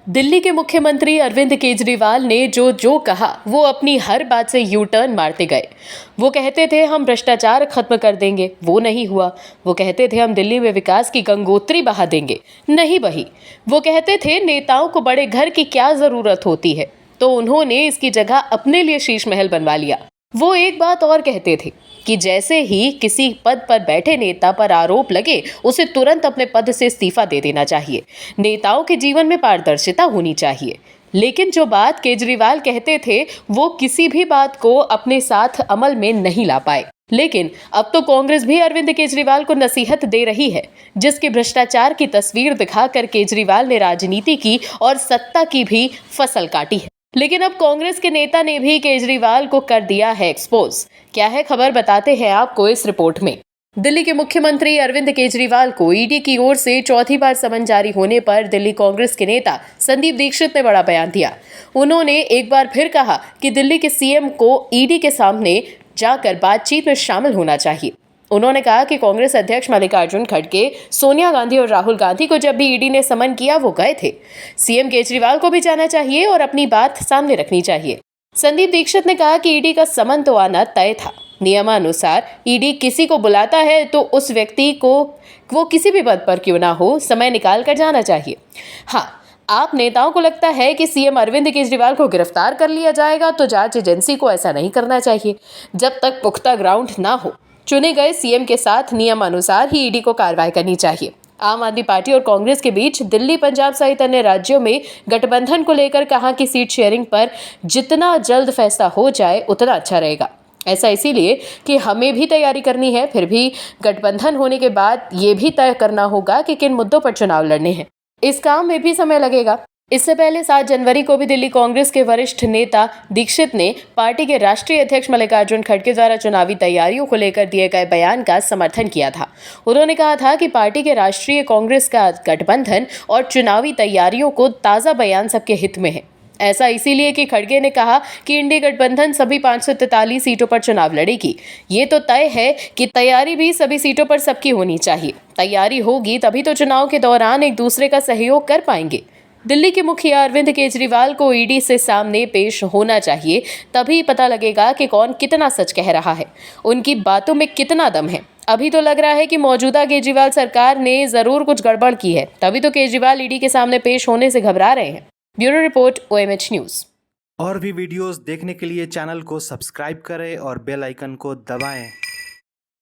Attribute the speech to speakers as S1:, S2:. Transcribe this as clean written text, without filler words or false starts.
S1: दिल्ली के मुख्यमंत्री अरविंद केजरीवाल ने जो कहा वो अपनी हर बात से यू टर्न मारते गए। वो कहते थे हम भ्रष्टाचार खत्म कर देंगे, वो नहीं हुआ। वो कहते थे हम दिल्ली में विकास की गंगोत्री बहा देंगे, नहीं बही। वो कहते थे नेताओं को बड़े घर की क्या जरूरत होती है, तो उन्होंने इसकी जगह अपने लिए शीश महल बनवा लिया। वो एक बात और कहते थे कि जैसे ही किसी पद पर बैठे नेता पर आरोप लगे उसे तुरंत अपने पद से इस्तीफा दे देना चाहिए। नेताओं के जीवन में पारदर्शिता होनी चाहिए। लेकिन जो बात केजरीवाल कहते थे वो किसी भी बात को अपने साथ अमल में नहीं ला पाए। लेकिन अब तो कांग्रेस भी अरविंद केजरीवाल को नसीहत दे रही है, जिसकी भ्रष्टाचार की तस्वीर दिखाकर केजरीवाल ने राजनीति की और सत्ता की भी फसल काटी है। लेकिन अब कांग्रेस के नेता ने भी केजरीवाल को कर दिया है एक्सपोज। क्या है खबर, बताते हैं आपको इस रिपोर्ट में। दिल्ली के मुख्यमंत्री अरविंद केजरीवाल को ईडी की ओर से चौथी बार समन जारी होने पर दिल्ली कांग्रेस के नेता संदीप दीक्षित ने बड़ा बयान दिया। उन्होंने एक बार फिर कहा कि दिल्ली के सीएम को ईडी के सामने जाकर बातचीत में शामिल होना चाहिए। उन्होंने कहा कि कांग्रेस अध्यक्ष मल्लिकार्जुन खड़गे, सोनिया गांधी और राहुल गांधी को जब भी ईडी ने समन किया वो गए थे। सीएम केजरीवाल को भी जाना चाहिए और अपनी बात सामने रखनी चाहिए। संदीप दीक्षित ने कहा कि ईडी का समन तो आना तय था। नियमानुसार ईडी किसी को बुलाता है तो उस व्यक्ति को वो किसी भी पद पर क्यों ना हो समय निकाल कर जाना चाहिए। हाँ, आप नेताओं को लगता है कि सीएम अरविंद केजरीवाल को गिरफ्तार कर लिया जाएगा तो जांच एजेंसी को ऐसा नहीं करना चाहिए। जब तक पुख्ता ग्राउंड ना हो, चुने गए सीएम के साथ नियमानुसार ही ईडी को कार्रवाई करनी चाहिए। आम आदमी पार्टी और कांग्रेस के बीच दिल्ली, पंजाब सहित अन्य राज्यों में गठबंधन को लेकर कहा कि सीट शेयरिंग पर जितना जल्द फैसला हो जाए उतना अच्छा रहेगा। ऐसा इसीलिए कि हमें भी तैयारी करनी है, फिर भी गठबंधन होने के बाद ये भी तय करना होगा कि किन मुद्दों पर चुनाव लड़ने हैं। इस काम में भी समय लगेगा। इससे पहले 7 जनवरी को भी दिल्ली कांग्रेस के वरिष्ठ नेता दीक्षित ने पार्टी के राष्ट्रीय अध्यक्ष मल्लिकार्जुन खड़गे द्वारा चुनावी तैयारियों को लेकर दिए गए बयान का समर्थन किया था। उन्होंने कहा था कि पार्टी के राष्ट्रीय कांग्रेस का गठबंधन और चुनावी तैयारियों को ताज़ा बयान सबके हित में है। ऐसा इसीलिए कि खड़गे ने कहा कि इंडी गठबंधन सभी 543 सीटों पर चुनाव लड़ेगी। ये तो तय है कि तैयारी भी सभी सीटों पर सबकी होनी चाहिए। तैयारी होगी तभी तो चुनाव के दौरान एक दूसरे का सहयोग कर पाएंगे। दिल्ली के मुखिया अरविंद केजरीवाल को ईडी से सामने पेश होना चाहिए, तभी पता लगेगा कि कौन कितना सच कह रहा है, उनकी बातों में कितना दम है। अभी तो लग रहा है कि मौजूदा केजरीवाल सरकार ने जरूर कुछ गड़बड़ की है, तभी तो केजरीवाल ईडी के सामने पेश होने से घबरा रहे हैं। Bureau report, OMH news.
S2: और भी वीडियोस देखने के लिए चैनल को सब्सक्राइब करें और बेल आइकन को दबाएं।